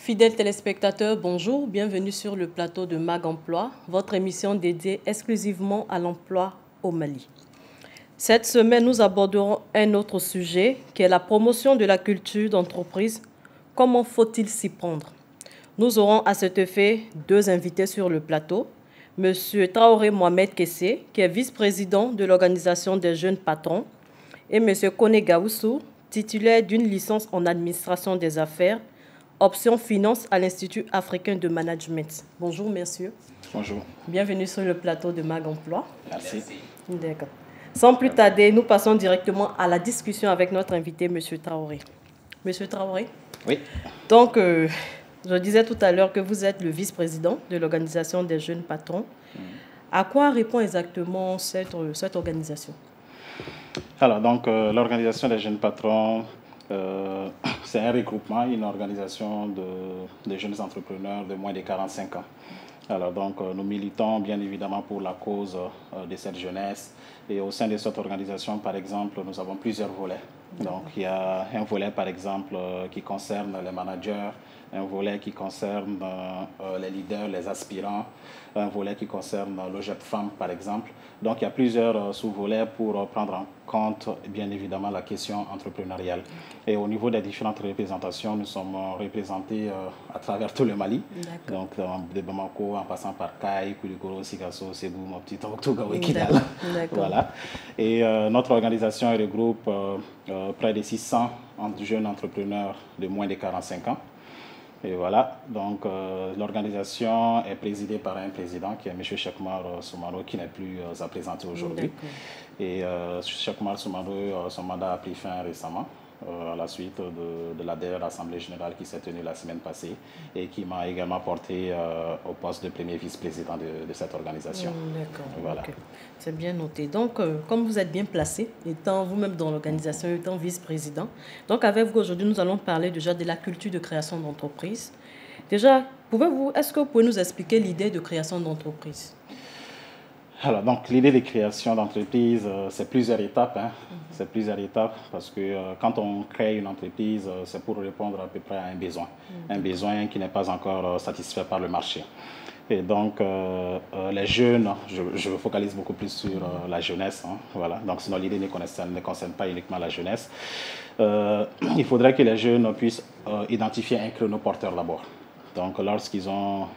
Fidèles téléspectateurs, bonjour, bienvenue sur le plateau de Mag Emploi, votre émission dédiée exclusivement à l'emploi au Mali. Cette semaine, nous aborderons un autre sujet qui est la promotion de la culture d'entreprise. Comment faut-il s'y prendre? Nous aurons à cet effet deux invités sur le plateau. Monsieur Traoré Mohamed Kessé, qui est vice-président de l'Organisation des jeunes patrons, et Monsieur Kone Gaoussou, titulaire d'une licence en administration des affaires, option finance à l'Institut africain de management. Bonjour, messieurs. Bonjour. Bienvenue sur le plateau de Mag Emploi. Merci. D'accord. Sans plus tarder, nous passons directement à la discussion avec notre invité, Monsieur Traoré. Monsieur Traoré? Oui. Donc, je disais tout à l'heure que vous êtes le vice-président de l'Organisation des jeunes patrons. À quoi répond exactement cette organisation? Alors, donc, l'Organisation des jeunes patrons, c'est un regroupement, une organisation de jeunes entrepreneurs de moins de 45 ans. Alors, donc, nous militons bien évidemment pour la cause de cette jeunesse. Et au sein de cette organisation, par exemple, nous avons plusieurs volets. Donc, il y a un volet, par exemple, qui concerne les managers, un volet qui concerne les leaders, les aspirants, un volet qui concerne le jeune femme, par exemple. Donc, il y a plusieurs sous-volets pour prendre en compte, bien évidemment, la question entrepreneuriale. Et au niveau des différentes représentations, nous sommes représentés à travers tout le Mali. Donc, de Bamako, en passant par Kaï, Koulikoro, Sikasso, Ségou, Mopti, Tombouctou, et Kidal. Voilà. Et notre organisation regroupe près de 600 jeunes entrepreneurs de moins de 45 ans. Et voilà, donc l'organisation est présidée par un président qui est M. Chekmar Soumaro, qui n'est plus à présenter aujourd'hui. Et Chekmar Soumaro, son mandat a pris fin récemment, à la suite de la dernière Assemblée générale qui s'est tenue la semaine passée et qui m'a également porté au poste de premier vice-président de cette organisation. D'accord, voilà. Okay. C'est bien noté. Donc, comme vous êtes bien placé, étant vous-même dans l'organisation, étant vice-président, donc avec vous aujourd'hui, nous allons parler déjà de la culture de création d'entreprise. Déjà, est-ce que vous pouvez nous expliquer l'idée de création d'entreprise? Alors, donc, l'idée de création d'entreprise, c'est plusieurs étapes. C'est plusieurs étapes parce que quand on crée une entreprise, c'est pour répondre à peu près à un besoin. Un besoin qui n'est pas encore satisfait par le marché. Et donc, les jeunes, je me focalise beaucoup plus sur la jeunesse. Voilà. Donc, sinon, l'idée ne concerne pas uniquement la jeunesse. Il faudrait que les jeunes puissent identifier un créneau porteur d'abord. Donc, lorsqu'ils sont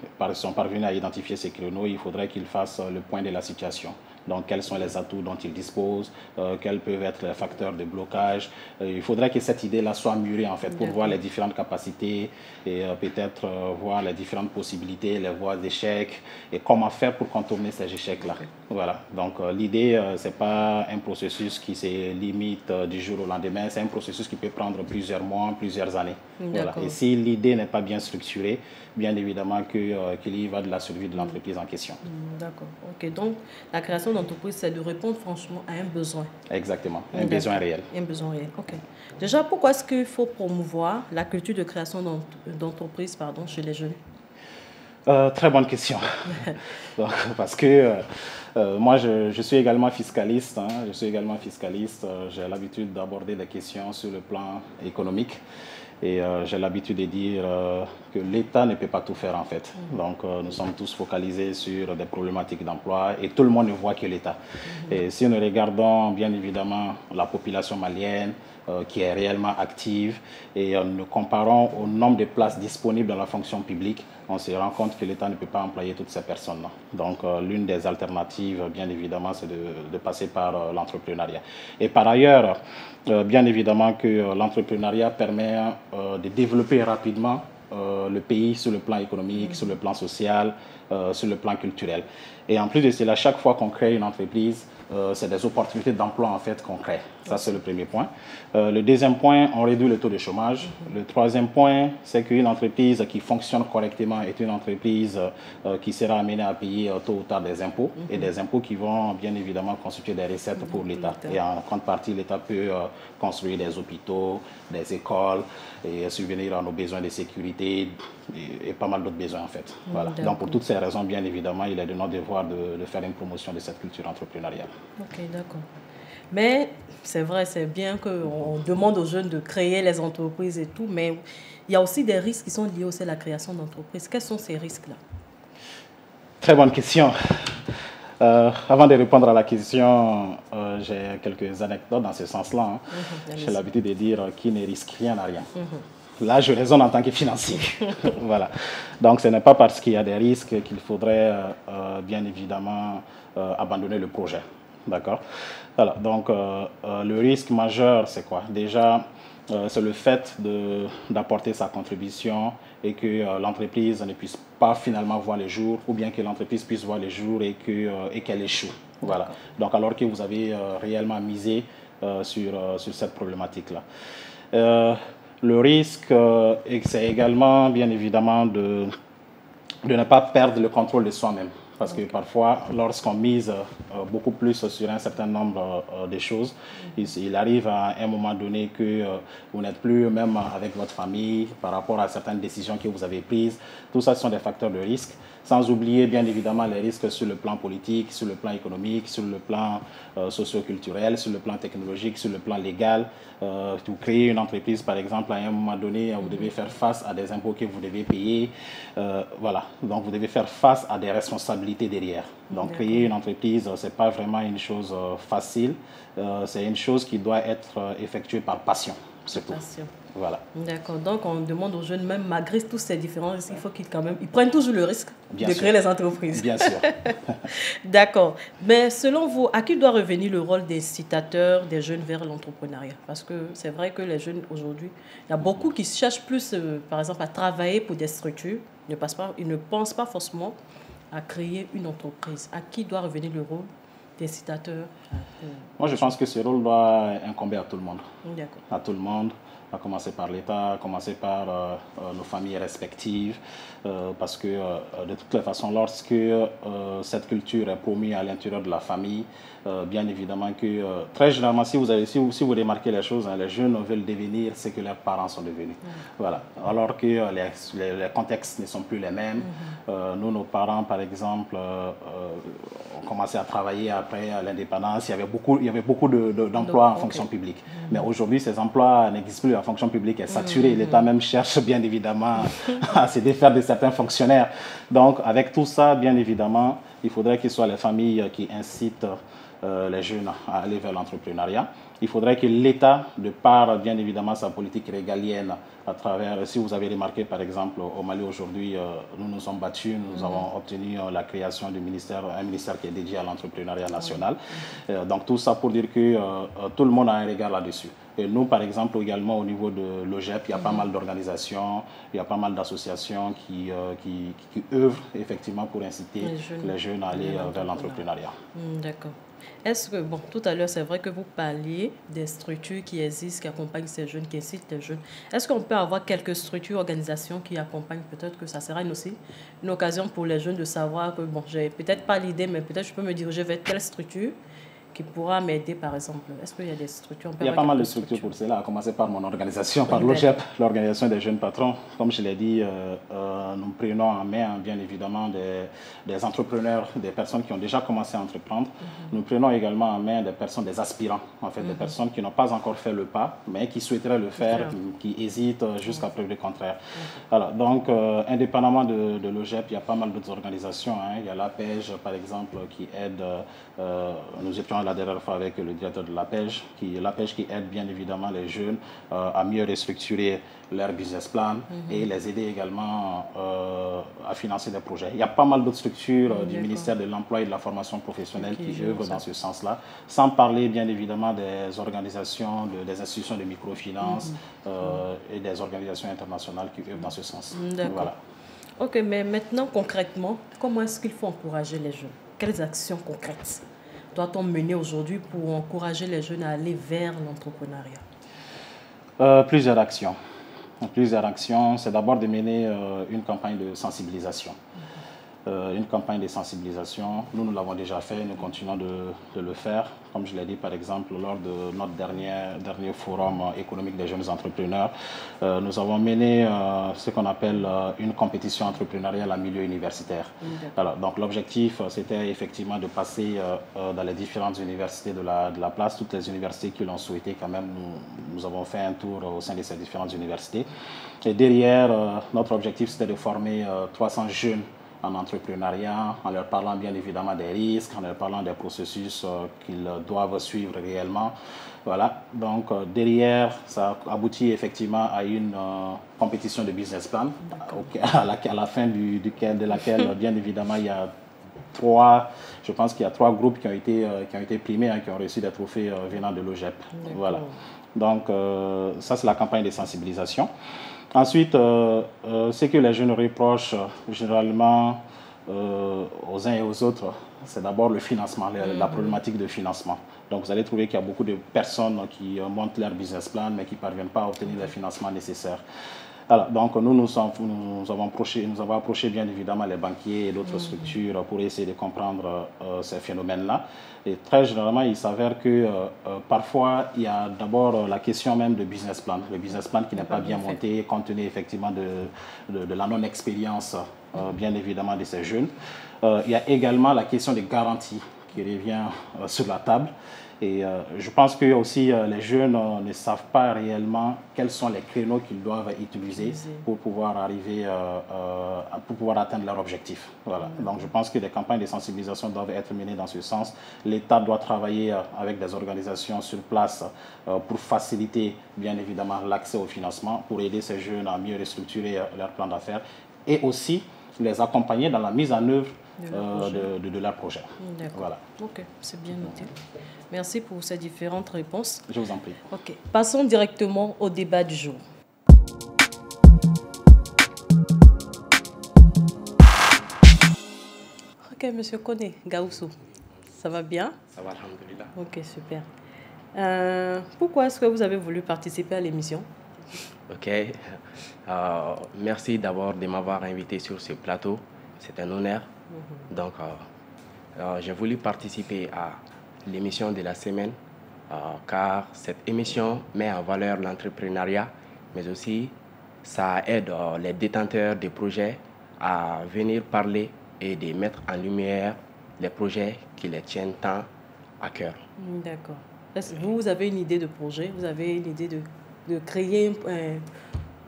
parvenus à identifier ces créneaux, il faudrait qu'ils fassent le point de la situation. Donc, quels sont les atouts dont ils disposent, quels peuvent être les facteurs de blocage. Il faudrait que cette idée-là soit mûrie, en fait, pour voir les différentes capacités et peut-être voir les différentes possibilités, les voies d'échec et comment faire pour contourner ces échecs-là. Voilà. Donc, l'idée, ce n'est pas un processus qui se limite du jour au lendemain. C'est un processus qui peut prendre plusieurs mois, plusieurs années. Voilà. Et si l'idée n'est pas bien structurée, bien évidemment qu'il y va de la survie de l'entreprise en question. D'accord. OK. Donc, la création d'entreprise, c'est de répondre franchement à un besoin. Exactement. Un besoin réel. Un besoin réel. OK. Déjà, pourquoi est-ce qu'il faut promouvoir la culture de création d'entreprise chez les jeunes? Très bonne question. Parce que moi, je suis également fiscaliste. Je suis également fiscaliste. J'ai l'habitude d'aborder des questions sur le plan économique. Et j'ai l'habitude de dire que l'État ne peut pas tout faire en fait. Donc nous sommes tous focalisés sur des problématiques d'emploi et tout le monde ne voit que l'État. Et si nous regardons bien évidemment la population malienne qui est réellement active et nous comparons au nombre de places disponibles dans la fonction publique, on se rend compte que l'État ne peut pas employer toutes ces personnes-là. Donc l'une des alternatives, bien évidemment, c'est de passer par l'entrepreneuriat. Et par ailleurs, bien évidemment que l'entrepreneuriat permet de développer rapidement le pays sur le plan économique, sur le plan social, sur le plan culturel. Et en plus de cela, chaque fois qu'on crée une entreprise, c'est des opportunités d'emploi en fait qu'on crée. Ça, c'est le premier point. Le deuxième point, on réduit le taux de chômage. Le troisième point, c'est qu'une entreprise qui fonctionne correctement est une entreprise qui sera amenée à payer tôt ou tard des impôts et des impôts qui vont bien évidemment constituer des recettes pour l'État. Et en contrepartie, l'État peut construire des hôpitaux, des écoles et subvenir à nos besoins de sécurité et pas mal d'autres besoins en fait. Voilà. Donc pour toutes ces raisons, bien évidemment, il est de notre devoir de faire une promotion de cette culture entrepreneuriale. Ok, d'accord. Mais c'est vrai, c'est bien qu'on demande aux jeunes de créer les entreprises et tout, mais il y a aussi des risques qui sont liés aussi à la création d'entreprises. Quels sont ces risques-là? Très bonne question. Avant de répondre à la question, j'ai quelques anecdotes dans ce sens-là. Hein. J'ai l'habitude de dire qui ne risque rien n'a rien. Là, je raisonne en tant que financier. Voilà. Donc, ce n'est pas parce qu'il y a des risques qu'il faudrait, bien évidemment, abandonner le projet. D'accord? Voilà. Donc, le risque majeur, c'est quoi? Déjà, c'est le fait d'apporter sa contribution et que l'entreprise ne puisse pas finalement voir le jour, ou bien que l'entreprise puisse voir le jour et qu'elle échoue. Voilà. Donc, alors que vous avez réellement misé sur cette problématique-là. Le risque, c'est également, bien évidemment, de ne pas perdre le contrôle de soi-même. Parce que parfois, lorsqu'on mise beaucoup plus sur un certain nombre de choses, il arrive à un moment donné que vous n'êtes plus même avec votre famille par rapport à certaines décisions que vous avez prises. Tout ça, ce sont des facteurs de risque. Sans oublier, bien évidemment, les risques sur le plan politique, sur le plan économique, sur le plan socio-culturel, sur le plan technologique, sur le plan légal. Vous créez une entreprise, par exemple, à un moment donné, vous devez faire face à des impôts que vous devez payer. Voilà. Donc, vous devez faire face à des responsabilités derrière. Donc, créer une entreprise, ce n'est pas vraiment une chose facile. C'est une chose qui doit être effectuée par passion, surtout. Passion. Voilà. D'accord. Donc, on demande aux jeunes, même malgré tous ces différents risques, il faut qu'ils prennent toujours le risque de créer les entreprises. Bien sûr. D'accord. Mais selon vous, à qui doit revenir le rôle des incitateurs des jeunes vers l'entrepreneuriat? Parce que c'est vrai que les jeunes aujourd'hui, il y a beaucoup qui cherchent plus, par exemple, à travailler pour des structures. Ils ne pensent pas forcément à créer une entreprise. À qui doit revenir le rôle des incitateurs? Moi, je pense que ce rôle doit incomber à tout le monde. D'accord. À tout le monde. À commencer par l'État, à commencer par nos familles respectives, parce que de toutes les façons, lorsque cette culture est promue à l'intérieur de la famille, bien évidemment que très généralement, si vous remarquez les choses, hein, les jeunes veulent devenir ce que leurs parents sont devenus. Voilà. Alors que les contextes ne sont plus les mêmes. Nous, nos parents, par exemple, ont commencé à travailler après l'indépendance. Il y avait beaucoup d'emplois en fonction publique. Mais aujourd'hui, ces emplois n'existent plus. La fonction publique est saturée. L'État même cherche bien évidemment à se défaire de certains fonctionnaires. Donc, avec tout ça, bien évidemment, il faudrait que ce soit les familles qui incitent les jeunes à aller vers l'entrepreneuriat. Il faudrait que l'État, de par bien évidemment sa politique régalienne, à travers, si vous avez remarqué par exemple au Mali aujourd'hui, nous nous sommes battus, nous avons obtenu la création du ministère, un ministère qui est dédié à l'entrepreneuriat national. Donc tout ça pour dire que tout le monde a un regard là-dessus. Et nous, par exemple, également au niveau de l'OGEP, il y a pas mal d'organisations, il y a pas mal d'associations qui œuvrent effectivement pour inciter les jeunes à aller vers l'entrepreneuriat. D'accord. Est-ce que, bon, tout à l'heure, c'est vrai que vous parliez des structures qui existent, qui accompagnent ces jeunes, qui incitent les jeunes. Est-ce qu'on peut avoir quelques structures, organisations qui accompagnent? Peut-être que ça sera aussi une occasion pour les jeunes de savoir que, bon, j'ai peut-être pas l'idée, mais peut-être je peux me diriger vers telle structure qui pourra m'aider, par exemple. Est-ce qu'il y a des structures? Il y a pas mal de structures pour cela, à commencer par mon organisation, par l'OGEP, l'Organisation des jeunes patrons. Comme je l'ai dit, nous prenons en main, bien évidemment, des entrepreneurs, des personnes qui ont déjà commencé à entreprendre. Nous prenons également en main des personnes, des aspirants, en fait, des personnes qui n'ont pas encore fait le pas, mais qui souhaiteraient le faire, qui hésitent jusqu'à preuve du contraire. Voilà. Donc, indépendamment de l'OGEP, il y a pas mal d'autres organisations. Hein. Il y a l'APEJ, par exemple, qui aide, nous étions la dernière fois avec le directeur de l'APEJ qui aide bien évidemment les jeunes à mieux restructurer leur business plan et les aider également à financer des projets. Il y a pas mal d'autres structures du ministère de l'Emploi et de la Formation professionnelle qui œuvrent dans ce sens-là, sans parler bien évidemment des organisations, des institutions de microfinance et des organisations internationales qui œuvrent dans ce sens. Voilà. Ok, mais maintenant concrètement, comment est-ce qu'il faut encourager les jeunes? Quelles actions concrètes doit-on mener aujourd'hui pour encourager les jeunes à aller vers l'entrepreneuriat? Plusieurs actions. C'est d'abord de mener une campagne de sensibilisation. une campagne de sensibilisation. Nous l'avons déjà fait, nous continuons de le faire. Comme je l'ai dit, par exemple, lors de notre dernier forum économique des jeunes entrepreneurs, nous avons mené ce qu'on appelle une compétition entrepreneuriale en milieu universitaire. Alors, donc l'objectif, c'était effectivement de passer dans les différentes universités de la place, toutes les universités qui l'ont souhaité quand même. Nous avons fait un tour au sein de ces différentes universités. Et derrière, notre objectif, c'était de former 300 jeunes en entrepreneuriat, en leur parlant bien évidemment des risques, en leur parlant des processus qu'ils doivent suivre réellement. Voilà, donc derrière, ça aboutit effectivement à une compétition de business plan, à la fin de laquelle, bien évidemment, il y a je pense qu'il y a 3 groupes qui ont été primés, qui ont reçu des trophées venant de l'OGEP. Voilà. Donc, ça, c'est la campagne de sensibilisation. Ensuite, ce que les jeunes reprochent généralement aux uns et aux autres, c'est d'abord le financement, la problématique de financement. Donc, vous allez trouver qu'il y a beaucoup de personnes qui montent leur business plan, mais qui ne parviennent pas à obtenir les financements nécessaires. Alors, donc, nous avons approché bien évidemment les banquiers et d'autres structures pour essayer de comprendre ces phénomènes-là. Et très généralement, il s'avère que parfois, il y a d'abord la question même de business plan. Le business plan qui n'est pas bien monté, compte tenu effectivement de la non-expérience, bien évidemment, de ces jeunes. Il y a également la question des garanties qui revient sur la table. Et je pense que aussi les jeunes ne savent pas réellement quels sont les créneaux qu'ils doivent utiliser pour pouvoir arriver, pour pouvoir atteindre leur objectif. Voilà. Donc je pense que des campagnes de sensibilisation doivent être menées dans ce sens. L'État doit travailler avec des organisations sur place pour faciliter bien évidemment l'accès au financement, pour aider ces jeunes à mieux restructurer leur plan d'affaires et aussi les accompagner dans la mise en œuvre de leur projet. Voilà. Ok, c'est bien noté. Merci pour ces différentes réponses. Je vous en prie. Ok, passons directement au débat du jour. Ok, Monsieur Koné Gaoussou, ça va bien? Ça va, alhamdoulilah. Ok, super. Pourquoi est-ce que vous avez voulu participer à l'émission? Ok, merci d'abord de m'avoir invité sur ce plateau. C'est un honneur. Donc, j'ai voulu participer à l'émission de la semaine car cette émission met en valeur l'entrepreneuriat, mais aussi ça aide les détenteurs de projets à venir parler et de mettre en lumière les projets qui les tiennent tant à cœur. D'accord. Vous avez une idée de projet? Vous avez une idée de créer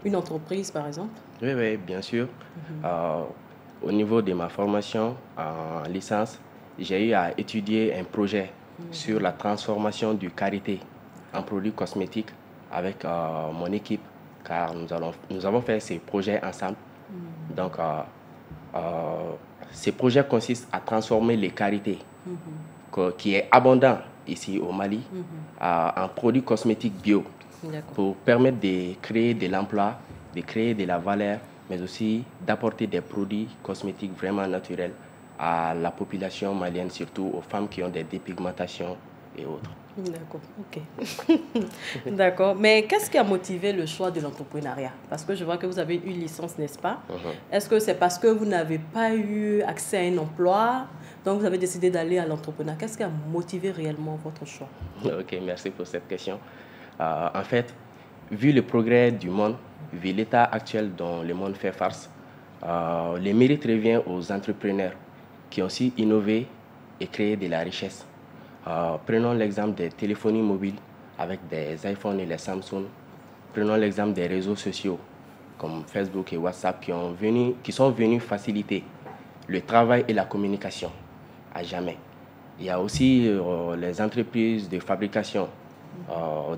une entreprise, par exemple? Oui, bien sûr. Au niveau de ma formation en licence, j'ai eu à étudier un projet sur la transformation du karité en produits cosmétiques avec mon équipe, car nous avons fait ces projets ensemble. Donc, ces projets consistent à transformer le karité, qui est abondant ici au Mali, en produits cosmétiques bio, pour permettre de créer de l'emploi, de créer de la valeur, mais aussi d'apporter des produits cosmétiques vraiment naturels à la population malienne, surtout aux femmes qui ont des dépigmentations et autres. D'accord, ok. D'accord, mais qu'est-ce qui a motivé le choix de l'entrepreneuriat? Parce que je vois que vous avez une licence, n'est-ce pas? Est-ce que c'est parce que vous n'avez pas eu accès à un emploi, donc vous avez décidé d'aller à l'entrepreneuriat? Qu'est-ce qui a motivé réellement votre choix? Ok, merci pour cette question. En fait, vu le progrès du monde, vu l'état actuel dont le monde fait face, le mérite revient aux entrepreneurs qui ont aussi innové et créé de la richesse. Prenons l'exemple des téléphonies mobiles avec des iPhones et les Samsung. Prenons l'exemple des réseaux sociaux comme Facebook et WhatsApp qui sont venus faciliter le travail et la communication à jamais. Il y a aussi les entreprises de fabrication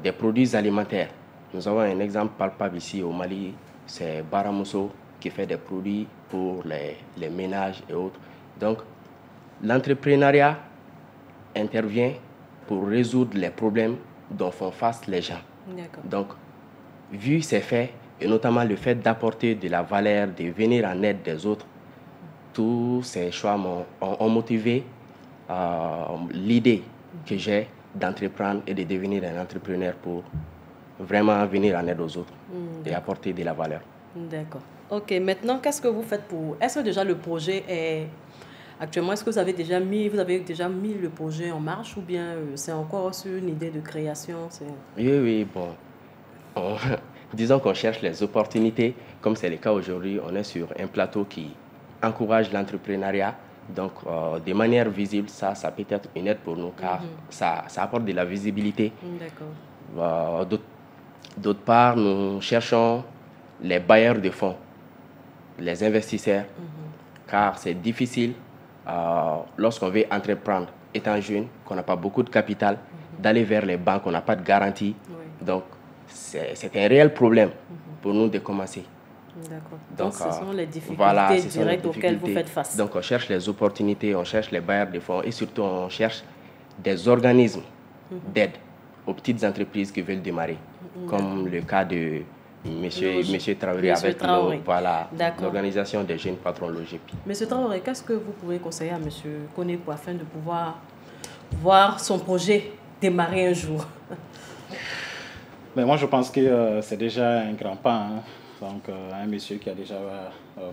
des produits alimentaires. Nous avons un exemple palpable ici au Mali, c'est Baramuso qui fait des produits pour les ménages et autres. Donc, l'entrepreneuriat intervient pour résoudre les problèmes dont font face les gens. Donc, vu ces faits, et notamment le fait d'apporter de la valeur, de venir en aide des autres, tous ces choix ont motivé l'idée que j'ai d'entreprendre et de devenir un entrepreneur pour vraiment venir en aide aux autres et apporter de la valeur. D'accord. Ok, maintenant, qu'est-ce que vous faites pour... Est-ce que déjà le projet est... Actuellement, est-ce que vous avez déjà mis le projet en marche ou bien c'est encore sur une idée de création? Oui, oui, bon. On- disons qu'on cherche les opportunités, comme c'est le cas aujourd'hui. On est sur un plateau qui encourage l'entrepreneuriat. Donc, de manière visible, ça peut être une aide pour nous car ça apporte de la visibilité. D'accord. D'autre part, nous cherchons les bailleurs de fonds, les investisseurs, car c'est difficile lorsqu'on veut entreprendre, étant jeune, qu'on n'a pas beaucoup de capital, d'aller vers les banques, on n'a pas de garantie. Oui. Donc, c'est un réel problème pour nous de commencer. D'accord. Donc, ce sont les difficultés voilà, directes auxquelles vous faites face. Donc, on cherche les opportunités, on cherche les bailleurs de fonds et surtout, on cherche des organismes d'aide aux petites entreprises qui veulent démarrer, comme le cas de Monsieur Traoré avec l'organisation des jeunes patrons l'OGEPI. Monsieur Traoré, qu'est-ce que vous pouvez conseiller à Monsieur Koneko afin de pouvoir voir son projet démarrer un jour? Mais moi, je pense que c'est déjà un grand pas. Hein. Donc, un monsieur qui a déjà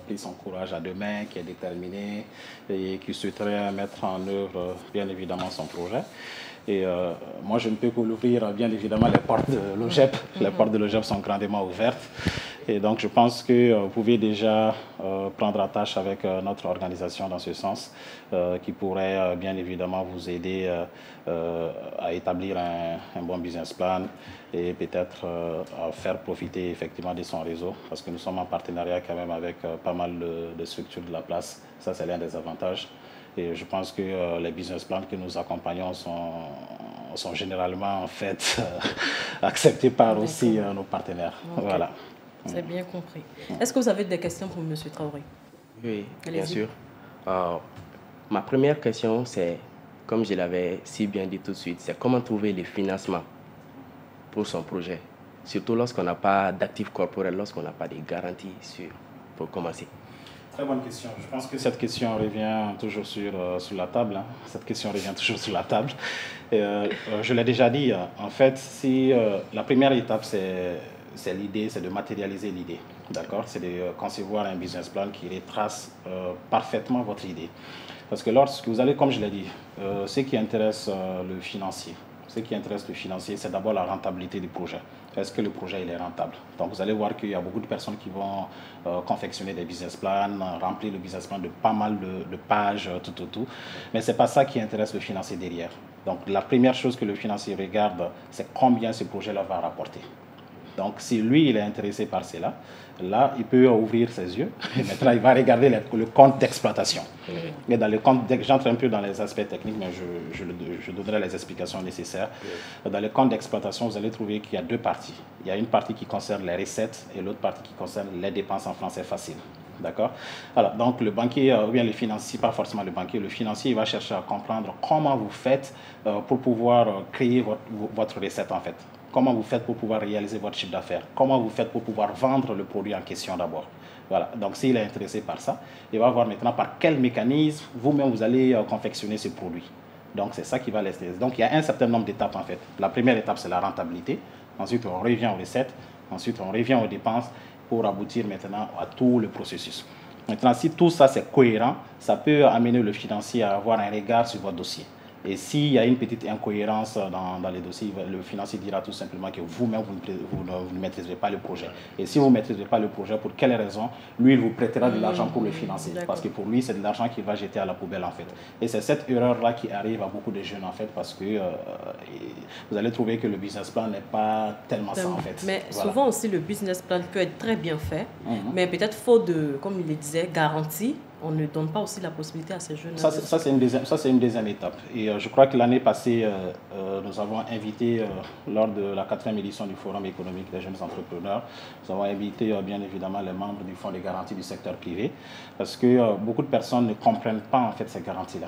pris son courage à deux mains, qui est déterminé et qui souhaiterait mettre en œuvre, bien évidemment, son projet. Et moi, je ne peux que l'ouvrir, bien évidemment, les portes de l'OGEP. Les portes de l'OGEP sont grandement ouvertes. Et donc, je pense que vous pouvez déjà prendre attache avec notre organisation dans ce sens, qui pourrait, bien évidemment, vous aider à établir un bon business plan et peut-être à faire profiter effectivement de son réseau, parce que nous sommes en partenariat quand même avec pas mal de structures de la place. Ça, c'est l'un des avantages. Et je pense que les business plans que nous accompagnons sont généralement en fait acceptés par aussi nos partenaires. Okay. Voilà. C'est bien compris. Est-ce que vous avez des questions pour M. Traoré? Oui, bien sûr. Ma première question, c'est, comme je l'avais si bien dit tout de suite, c'est comment trouver les financements pour son projet, surtout lorsqu'on n'a pas d'actifs corporels, lorsqu'on n'a pas de garanties pour commencer. Très bonne question. Je pense que cette question revient toujours sur la table. Hein. Cette question revient toujours sur la table. Je l'ai déjà dit, en fait, si la première étape, c'est l'idée, c'est de matérialiser l'idée. D'accord? C'est de concevoir un business plan qui retrace parfaitement votre idée. Parce que lorsque vous allez, comme je l'ai dit, ce qui intéresse le financier, c'est d'abord la rentabilité du projet. Est-ce que le projet il est rentable? Donc vous allez voir qu'il y a beaucoup de personnes qui vont confectionner des business plans, remplir le business plan de pas mal de pages, tout. Mais ce n'est pas ça qui intéresse le financier derrière. Donc la première chose que le financier regarde, c'est combien ce projet-là va rapporter. Donc si lui, il est intéressé par cela, là, il peut ouvrir ses yeux. Et maintenant, il va regarder le compte d'exploitation. Et dans le compte, j'entre un peu dans les aspects techniques, mais je donnerai les explications nécessaires. Dans le compte d'exploitation, vous allez trouver qu'il y a deux parties. Il y a une partie qui concerne les recettes et l'autre partie qui concerne les dépenses en français facile. D'accord? Alors, donc, le banquier, ou bien le financier, pas forcément le banquier, le financier, il va chercher à comprendre comment vous faites pour pouvoir créer votre recette, en fait. Comment vous faites pour pouvoir réaliser votre chiffre d'affaires? Comment vous faites pour pouvoir vendre le produit en question d'abord? Voilà. Donc, s'il est intéressé par ça, il va voir maintenant par quel mécanisme vous-même vous allez confectionner ce produit. Donc, c'est ça qui va l'intéresser. Donc, il y a un certain nombre d'étapes en fait. La première étape, c'est la rentabilité. Ensuite, on revient aux recettes. Ensuite, on revient aux dépenses pour aboutir maintenant à tout le processus. Maintenant, si tout ça, c'est cohérent, ça peut amener le financier à avoir un regard sur votre dossier. Et s'il y a une petite incohérence dans les dossiers, le financier dira tout simplement que vous-même, vous ne maîtrisez pas le projet. Et si vous ne maîtrisez pas le projet, pour quelle raison? Lui, il vous prêtera de l'argent pour le financer. Parce que pour lui, c'est de l'argent qu'il va jeter à la poubelle, en fait. Et c'est cette erreur-là qui arrive à beaucoup de jeunes, en fait, parce que vous allez trouver que le business plan n'est pas tellement ça, en fait. Mais souvent aussi, le business plan peut être très bien fait, mais peut-être faute de, comme il le disait, garantie. On ne donne pas aussi la possibilité à ces jeunes. Ça, c'est une deuxième étape. Et je crois que l'année passée, nous avons invité, lors de la 4e édition du Forum économique des jeunes entrepreneurs, nous avons invité bien évidemment les membres du Fonds de garantie du secteur privé, parce que beaucoup de personnes ne comprennent pas en fait ces garanties-là.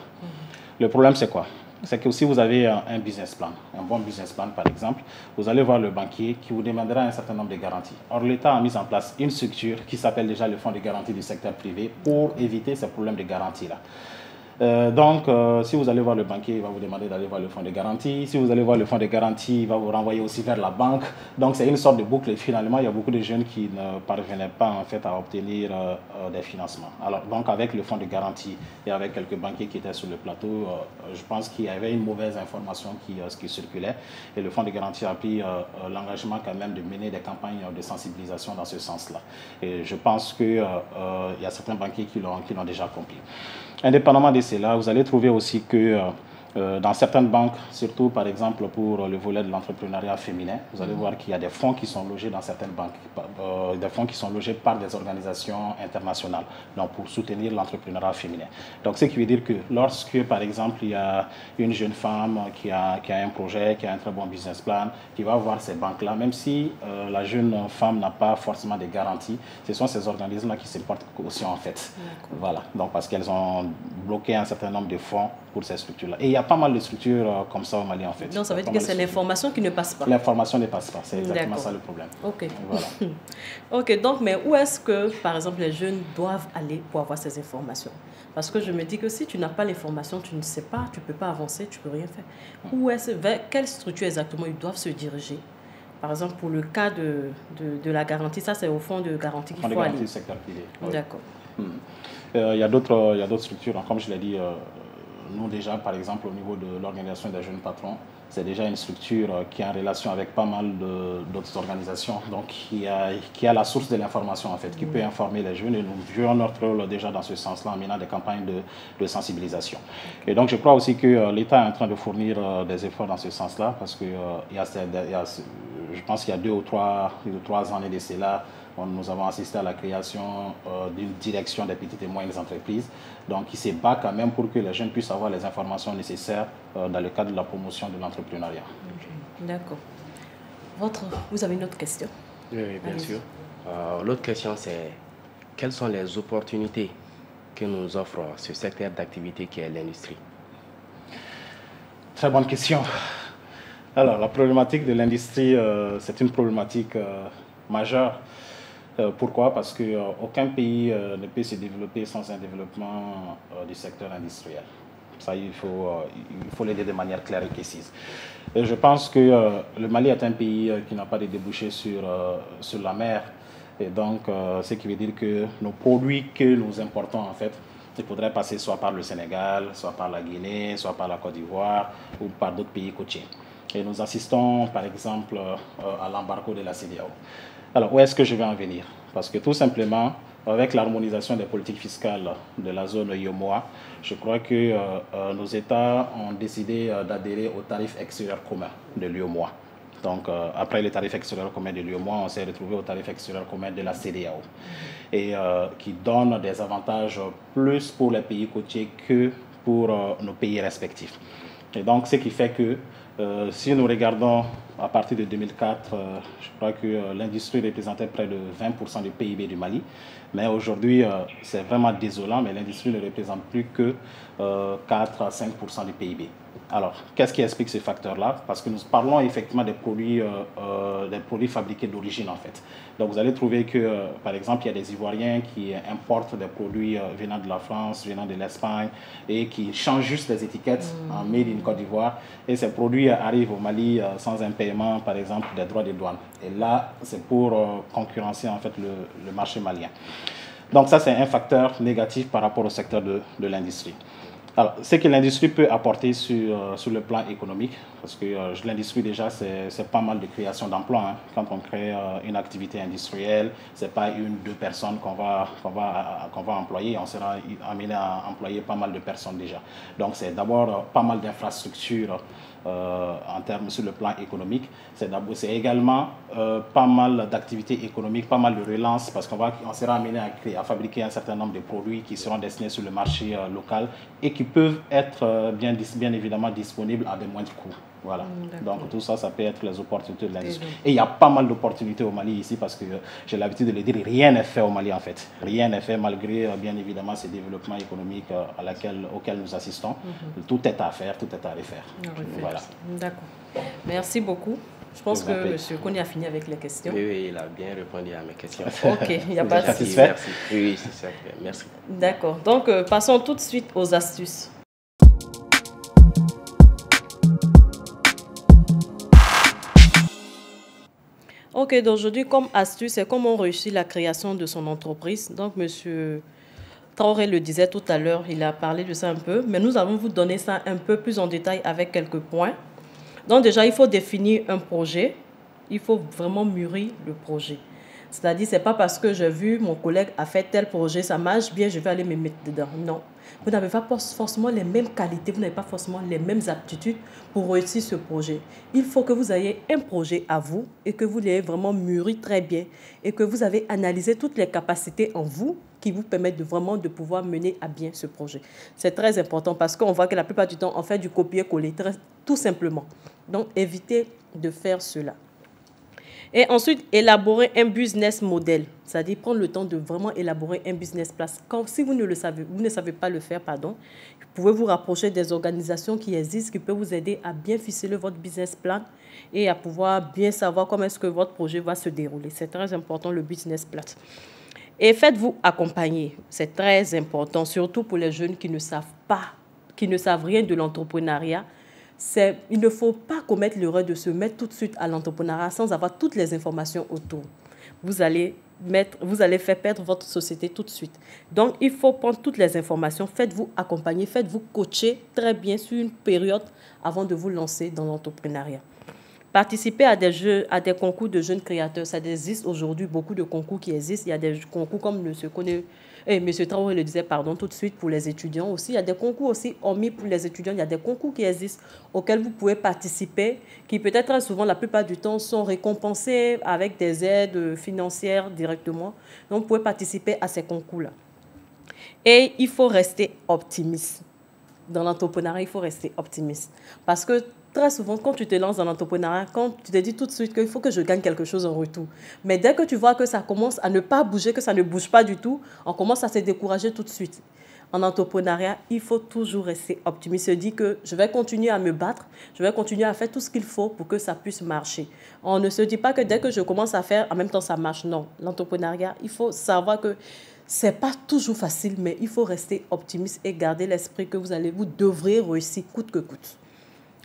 Le problème, c'est quoi? C'est que si vous avez un business plan, un bon business plan par exemple, vous allez voir le banquier qui vous demandera un certain nombre de garanties. Or, l'État a mis en place une structure qui s'appelle déjà le Fonds de garantie du secteur privé pour éviter ces problèmes de garantie-là. Si vous allez voir le banquier, il va vous demander d'aller voir le fonds de garantie. Si vous allez voir le fonds de garantie, il va vous renvoyer aussi vers la banque. Donc, c'est une sorte de boucle. Et finalement, il y a beaucoup de jeunes qui ne parvenaient pas en fait à obtenir des financements. Alors, donc, avec le fonds de garantie et avec quelques banquiers qui étaient sur le plateau, je pense qu'il y avait une mauvaise information qui circulait. Et le fonds de garantie a pris l'engagement quand même de mener des campagnes de sensibilisation dans ce sens-là. Et je pense qu'il y a certains banquiers qui l'ont déjà accompli. Indépendamment de cela, vous allez trouver aussi que dans certaines banques, surtout par exemple pour le volet de l'entrepreneuriat féminin, vous allez voir qu'il y a des fonds qui sont logés dans certaines banques, des fonds qui sont logés par des organisations internationales, donc pour soutenir l'entrepreneuriat féminin. Donc ce qui veut dire que lorsque par exemple il y a une jeune femme qui a un projet, qui a un très bon business plan, qui va voir ces banques-là, même si la jeune femme n'a pas forcément de garanties, ce sont ces organismes-là qui se portent caution en fait. Voilà, donc parce qu'elles ont bloqué un certain nombre de fonds pour ces structures-là. Et il y a pas mal de structures comme ça au Mali en fait. Donc ça veut dire que c'est l'information qui ne passe pas. L'information ne passe pas, c'est exactement ça le problème. Ok. Voilà. Ok, donc mais où est-ce que par exemple les jeunes doivent aller pour avoir ces informations? Parce que je me dis que si tu n'as pas l'information, tu ne sais pas, tu ne peux pas avancer, tu ne peux rien faire. Vers quelle structure exactement ils doivent se diriger? Par exemple, pour le cas de la garantie, ça c'est au fonds de garantie qu'il faut aller. Du secteur privé. Oui. D'accord. Il y a d'autres structures, comme je l'ai dit. Nous déjà, par exemple, au niveau de l'organisation des jeunes patrons, c'est déjà une structure qui est en relation avec pas mal d'autres organisations, donc qui a la source de l'information en fait, qui peut informer les jeunes, et nous jouons notre rôle déjà dans ce sens-là en menant des campagnes de sensibilisation. Et donc je crois aussi que l'État est en train de fournir des efforts dans ce sens-là, parce que je pense qu'il y a 2 ou 3 années de cela, nous avons assisté à la création d'une direction des petites et moyennes entreprises, donc qui se bat quand même pour que les jeunes puissent avoir les informations nécessaires dans le cadre de la promotion de l'entrepreneuriat. D'accord. Vous avez une autre question? Oui, bien sûr. L'autre question, c'est quelles sont les opportunités que nous offre ce secteur d'activité qui est l'industrie? Très bonne question. Alors, la problématique de l'industrie, c'est une problématique majeure. Pourquoi? Parce qu'aucun pays ne peut se développer sans un développement du secteur industriel. Ça, il faut le dire de manière claire et précise. Et je pense que le Mali est un pays qui n'a pas de débouchés sur la mer. Et donc, ce qui veut dire que nos produits que nous importons, en fait, il faudrait passer soit par le Sénégal, soit par la Guinée, soit par la Côte d'Ivoire ou par d'autres pays côtiers. Et nous assistons, par exemple, à l'embargo de la CEDEAO. Alors, où est-ce que je vais en venir? Parce que tout simplement, avec l'harmonisation des politiques fiscales de la zone IOMOA, je crois que nos États ont décidé d'adhérer au tarif extérieur commun de l'IOMOA. Donc, après le tarif extérieur commun de l'IOMOA, on s'est retrouvé au tarif extérieur commun de la CEDEAO. Et qui donne des avantages plus pour les pays côtiers que pour nos pays respectifs. Et donc, ce qui fait que si nous regardons à partir de 2004, je crois que l'industrie représentait près de 20% du PIB du Mali. Mais aujourd'hui, c'est vraiment désolant, mais l'industrie ne représente plus que 4 à 5% du PIB. Alors, qu'est-ce qui explique ces facteurs-là? Parce que nous parlons effectivement des produits fabriqués d'origine, en fait. Donc, vous allez trouver que, par exemple, il y a des Ivoiriens qui importent des produits venant de la France, venant de l'Espagne, et qui changent juste les étiquettes en Made in Côte d'Ivoire. Et ces produits arrivent au Mali sans un paiement, par exemple, des droits de douane. Et là, c'est pour concurrencer, en fait, le marché malien. Donc, ça, c'est un facteur négatif par rapport au secteur de l'industrie. Alors, ce que l'industrie peut apporter sur le plan économique, parce que l'industrie déjà, c'est pas mal de création d'emplois. Hein. Quand on crée une activité industrielle, c'est pas 1 ou 2 personnes qu'on va employer, on sera amené à employer pas mal de personnes déjà. Donc, c'est d'abord pas mal d'infrastructures en termes sur le plan économique. C'est également pas mal d'activités économiques, pas mal de relance, parce qu'on sera amené à fabriquer un certain nombre de produits qui seront destinés sur le marché local et qui peuvent être bien évidemment disponibles à des moindres coûts. Voilà. Donc tout ça, ça peut être les opportunités de l'industrie. Et il y a pas mal d'opportunités au Mali ici, parce que j'ai l'habitude de le dire, rien n'est fait au Mali en fait. Rien n'est fait malgré bien évidemment ces développements économiques auxquels nous assistons. Tout est à faire, tout est à refaire. Voilà. D'accord. Merci beaucoup. Je pense que M. Kony a fini avec les questions. Oui, il a bien répondu à mes questions. Ok, il n'y a pas de souci. Merci. Oui, c'est ça. Merci. D'accord. Donc, passons tout de suite aux astuces. Ok, donc aujourd'hui, comme astuce, c'est comment réussir la création de son entreprise. Donc, monsieur Traoré le disait tout à l'heure, il a parlé de ça un peu, mais nous allons vous donner ça un peu plus en détail avec quelques points. Donc déjà, il faut définir un projet, il faut vraiment mûrir le projet. C'est-à-dire, ce n'est pas parce que j'ai vu mon collègue a fait tel projet, ça marche bien, je vais aller me mettre dedans. Non. Vous n'avez pas forcément les mêmes qualités, vous n'avez pas forcément les mêmes aptitudes pour réussir ce projet. Il faut que vous ayez un projet à vous et que vous l'ayez vraiment mûri très bien et que vous avez analysé toutes les capacités en vous qui vous permettent de vraiment de pouvoir mener à bien ce projet. C'est très important parce qu'on voit que la plupart du temps, on fait du copier-coller, tout simplement. Donc, évitez de faire cela. Et ensuite, élaborer un business model, c'est-à-dire prendre le temps de vraiment élaborer un business plan. Si vous ne savez pas le faire, pardon, vous pouvez vous rapprocher des organisations qui existent, qui peuvent vous aider à bien ficeler votre business plan et à pouvoir bien savoir comment est-ce que votre projet va se dérouler. C'est très important, le business plan. Et faites-vous accompagner. C'est très important, surtout pour les jeunes qui ne savent pas, qui ne savent rien de l'entrepreneuriat. Il ne faut pas commettre l'erreur de se mettre tout de suite à l'entrepreneuriat sans avoir toutes les informations autour. Vous allez faire perdre votre société tout de suite. Donc, il faut prendre toutes les informations, faites-vous accompagner, faites-vous coacher très bien sur une période avant de vous lancer dans l'entrepreneuriat. Participer à des concours de jeunes créateurs. Ça existe aujourd'hui, beaucoup de concours qui existent. Il y a des concours comme M. Traoré le disait, pardon, tout de suite pour les étudiants aussi. Il y a des concours aussi, hormis pour les étudiants, il y a des concours qui existent auxquels vous pouvez participer, qui peut-être très souvent, la plupart du temps, sont récompensés avec des aides financières directement. Donc, vous pouvez participer à ces concours-là. Et il faut rester optimiste. Dans l'entrepreneuriat, il faut rester optimiste. Parce que très souvent, quand tu te lances dans l'entrepreneuriat, quand tu te dis tout de suite qu'il faut que je gagne quelque chose en retour. Mais dès que tu vois que ça commence à ne pas bouger, que ça ne bouge pas du tout, on commence à se décourager tout de suite. En entrepreneuriat, il faut toujours rester optimiste. Se dire que je vais continuer à me battre, je vais continuer à faire tout ce qu'il faut pour que ça puisse marcher. On ne se dit pas que dès que je commence à faire, en même temps ça marche. Non, l'entrepreneuriat, il faut savoir que ce n'est pas toujours facile, mais il faut rester optimiste et garder l'esprit que vous devrez réussir coûte que coûte.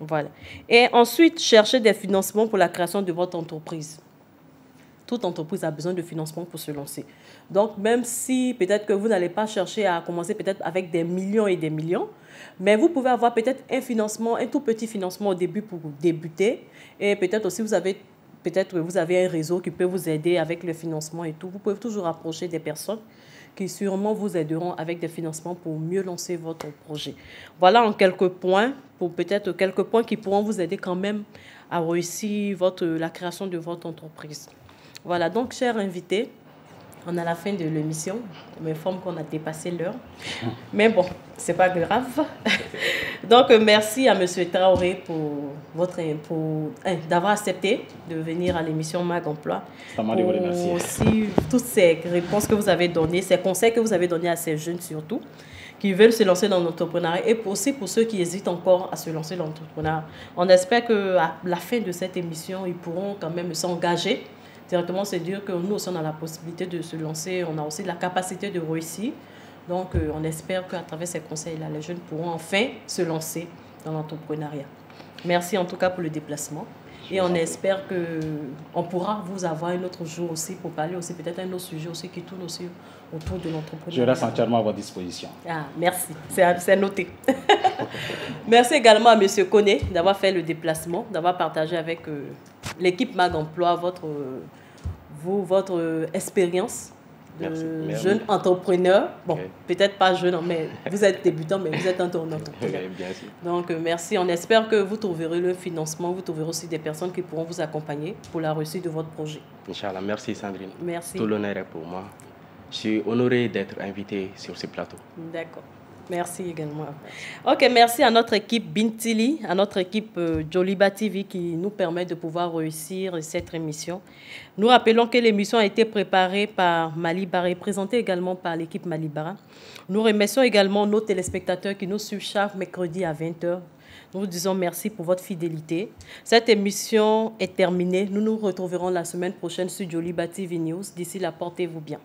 Voilà. Et ensuite, chercher des financements pour la création de votre entreprise. Toute entreprise a besoin de financement pour se lancer. Donc, même si peut-être que vous n'allez pas chercher à commencer peut-être avec des millions et des millions, mais vous pouvez avoir peut-être un financement, un tout petit financement au début pour débuter. Et peut-être aussi, vous avez un réseau qui peut vous aider avec le financement et tout. Vous pouvez toujours approcher des personnes qui sûrement vous aideront avec des financements pour mieux lancer votre projet. Voilà en quelques points, quelques points qui pourront vous aider quand même à réussir la création de votre entreprise. Voilà, donc, chers invités, on est à la fin de l'émission. Je m'informe qu'on a dépassé l'heure. Mais bon, ce n'est pas grave. Donc, merci à M. Traoré d'avoir accepté de venir à l'émission Mag Emploi. C'est à moi de vous remercier. Aussi, toutes ces réponses que vous avez données, ces conseils que vous avez donnés à ces jeunes surtout, qui veulent se lancer dans l'entrepreneuriat, et aussi pour ceux qui hésitent encore à se lancer dans l'entrepreneuriat. On espère qu'à la fin de cette émission, ils pourront quand même s'engager directement. C'est dire que nous aussi, on a la possibilité de se lancer, on a aussi la capacité de réussir. Donc, on espère qu'à travers ces conseils-là, les jeunes pourront enfin se lancer dans l'entrepreneuriat. Merci en tout cas pour le déplacement. Et on espère qu'on pourra vous avoir un autre jour aussi pour parler aussi peut-être un autre sujet aussi qui tourne aussi autour de l'entrepreneuriat. Je reste entièrement à votre disposition. Ah, merci, c'est noté. Merci également à M. Koné d'avoir fait le déplacement, d'avoir partagé avec l'équipe Mag Emploi votre expérience de jeune entrepreneur. Bon, okay. Peut-être pas jeune, mais vous êtes débutant, mais vous êtes un entrepreneur. Bien sûr. Donc, merci. On espère que vous trouverez le financement, vous trouverez aussi des personnes qui pourront vous accompagner pour la réussite de votre projet. Inch'Allah. Merci, Sandrine. Merci. Tout l'honneur est pour moi. Je suis honoré d'être invité sur ce plateau. D'accord. Merci également. Ok, merci à notre équipe Bintili, à notre équipe Joliba TV qui nous permet de pouvoir réussir cette émission. Nous rappelons que l'émission a été préparée par Malibara et présentée également par l'équipe Malibara. Nous remercions également nos téléspectateurs qui nous suivent chaque mercredi à 20h. Nous vous disons merci pour votre fidélité. Cette émission est terminée. Nous nous retrouverons la semaine prochaine sur Joliba TV News. D'ici là, portez-vous bien.